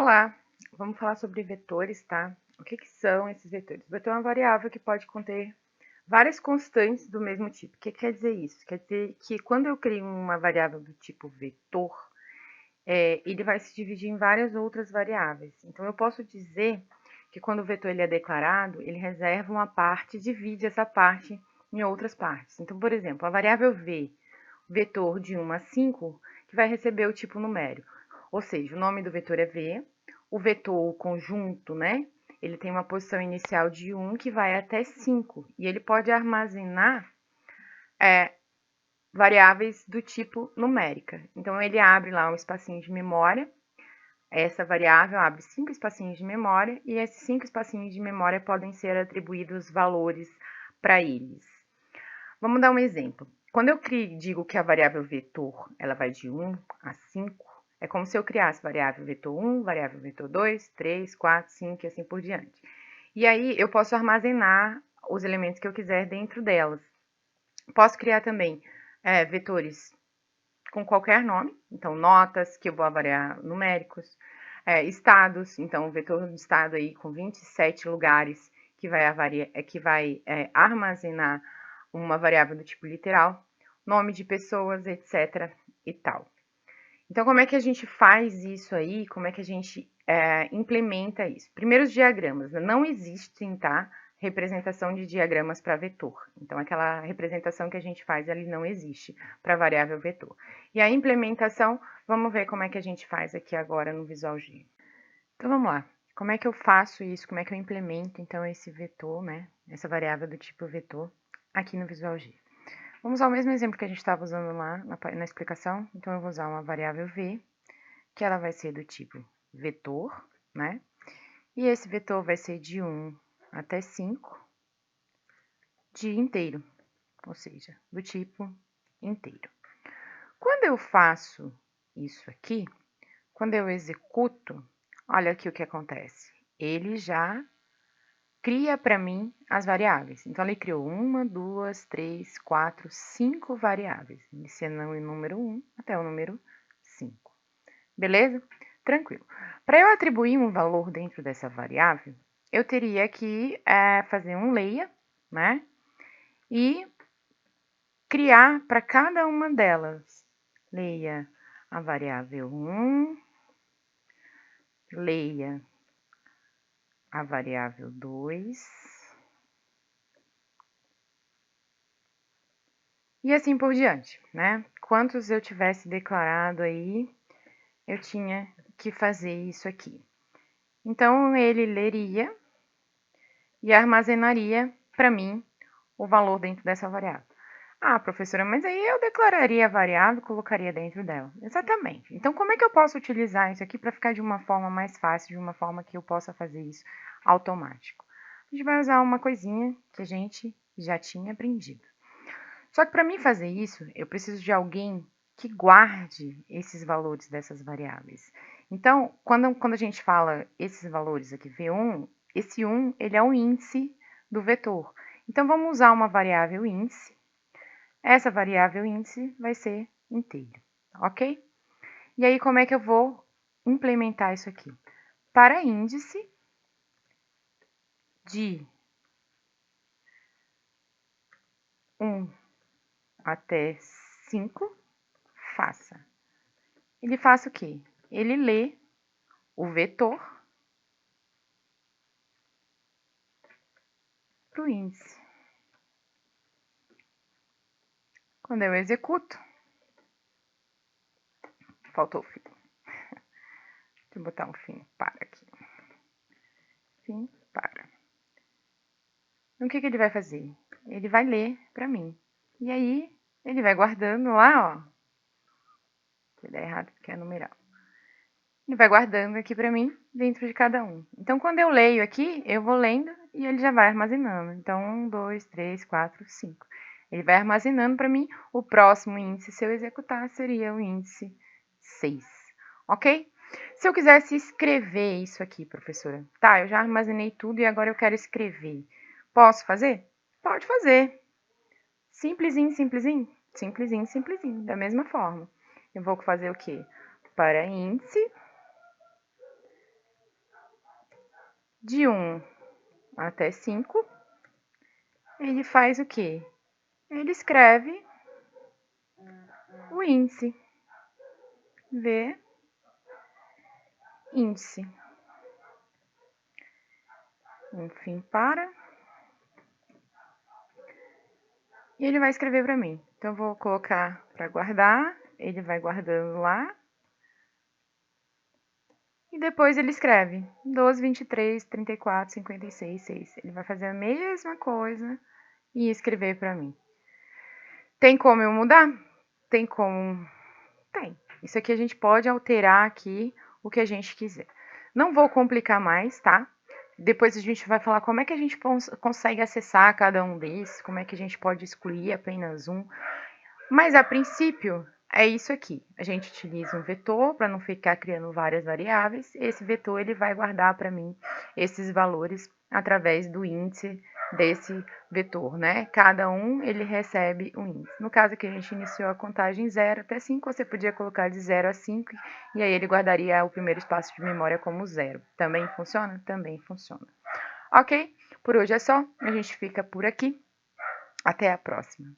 Olá, vamos falar sobre vetores, tá? O que são esses vetores? O vetor é uma variável que pode conter várias constantes do mesmo tipo. O que quer dizer isso? Quer dizer que quando eu crio uma variável do tipo vetor, ele vai se dividir em várias outras variáveis. Então, eu posso dizer que quando o vetor ele é declarado, ele reserva uma parte e divide essa parte em outras partes. Então, por exemplo, a variável v, vetor de 1 a 5, que vai receber o tipo numérico. Ou seja, o nome do vetor é v, o vetor, o conjunto, né? Ele tem uma posição inicial de 1 que vai até 5. E ele pode armazenar variáveis do tipo numérica. Então, ele abre lá um espacinho de memória. Essa variável abre 5 espacinhos de memória. E esses 5 espacinhos de memória podem ser atribuídos valores para eles. Vamos dar um exemplo. Quando eu digo que a variável vetor ela vai de 1 a 5, é como se eu criasse variável vetor 1, variável vetor 2, 3, 4, 5 e assim por diante. E aí eu posso armazenar os elementos que eu quiser dentro delas. Posso criar também vetores com qualquer nome, então notas, que eu vou avaliar numéricos, estados, então o vetor de estado aí com 27 lugares que vai armazenar uma variável do tipo literal, nome de pessoas, etc. e tal. Então, como é que a gente faz isso aí? Como é que a gente implementa isso? Primeiro, os diagramas. Não existem, tá? Representação de diagramas para vetor. Então, aquela representação que a gente faz, ali não existe para variável vetor. E a implementação, vamos ver como é que a gente faz aqui agora no Visual G. Então, vamos lá. Como é que eu faço isso? Como é que eu implemento, então, esse vetor, né? Essa variável do tipo vetor aqui no Visual G. Vamos usar o mesmo exemplo que a gente estava usando lá na explicação. Então, eu vou usar uma variável v, que ela vai ser do tipo vetor, né? E esse vetor vai ser de 1 até 5 de inteiro, ou seja, do tipo inteiro. Quando eu faço isso aqui, quando eu executo, olha aqui o que acontece. Ele já cria para mim as variáveis. Então, ele criou 1, 2, 3, 4, 5 variáveis, iniciando o número 1 até o número 5. Beleza? Tranquilo. Para eu atribuir um valor dentro dessa variável, eu teria que fazer um leia, né? E criar para cada uma delas. Leia a variável 1, leia a variável 2, e assim por diante, né? Quantos eu tivesse declarado aí, eu tinha que fazer isso aqui. Então, ele leria e armazenaria para mim o valor dentro dessa variável. Ah, professora, mas aí eu declararia a variável e colocaria dentro dela. Exatamente. Então, como é que eu posso utilizar isso aqui para ficar de uma forma mais fácil, de uma forma que eu possa fazer isso automático? A gente vai usar uma coisinha que a gente já tinha aprendido. Só que para mim fazer isso, eu preciso de alguém que guarde esses valores dessas variáveis. Então, quando a gente fala esses valores aqui, V1, esse 1 ele é o índice do vetor. Então, vamos usar uma variável índice. Essa variável índice vai ser inteiro, ok? E aí, como é que eu vou implementar isso aqui? Para índice de 1 até 5, faça. Ele faça o quê? Ele lê o vetor para o índice. Quando eu executo, faltou o fim. Deixa eu botar um fim para aqui. Fim para. Então, o que ele vai fazer? Ele vai ler para mim. E aí, ele vai guardando lá, ó. Se der errado, porque é numeral. Ele vai guardando aqui para mim, dentro de cada um. Então, quando eu leio aqui, eu vou lendo e ele já vai armazenando. Então, 1, 2, 3, 4, 5. Ele vai armazenando para mim. O próximo índice, se eu executar, seria o índice 6. Ok? Se eu quisesse escrever isso aqui, professora. Tá, eu já armazenei tudo e agora eu quero escrever. Posso fazer? Pode fazer. Simplesinho, simplesinho? Simplesinho, simplesinho. Da mesma forma. Eu vou fazer o quê? Para índice de 1 até 5, ele faz o quê? Ele escreve o índice. V, índice. Enfim, para. E ele vai escrever para mim. Então, eu vou colocar para guardar. Ele vai guardando lá. E depois ele escreve 12, 23, 34, 56, 6. Ele vai fazer a mesma coisa e escrever para mim. Tem como eu mudar? Tem como? Tem. Isso aqui a gente pode alterar aqui o que a gente quiser. Não vou complicar mais, tá? Depois a gente vai falar como é que a gente consegue acessar cada um desses, como é que a gente pode excluir apenas um. Mas a princípio é isso aqui. A gente utiliza um vetor para não ficar criando várias variáveis. Esse vetor ele vai guardar para mim esses valores através do índice desse vetor, né? Cada um ele recebe um índice. No caso aqui a gente iniciou a contagem 0 até 5, você podia colocar de 0 a 5 e aí ele guardaria o primeiro espaço de memória como 0. Também funciona? Também funciona. Ok? Por hoje é só. A gente fica por aqui. Até a próxima.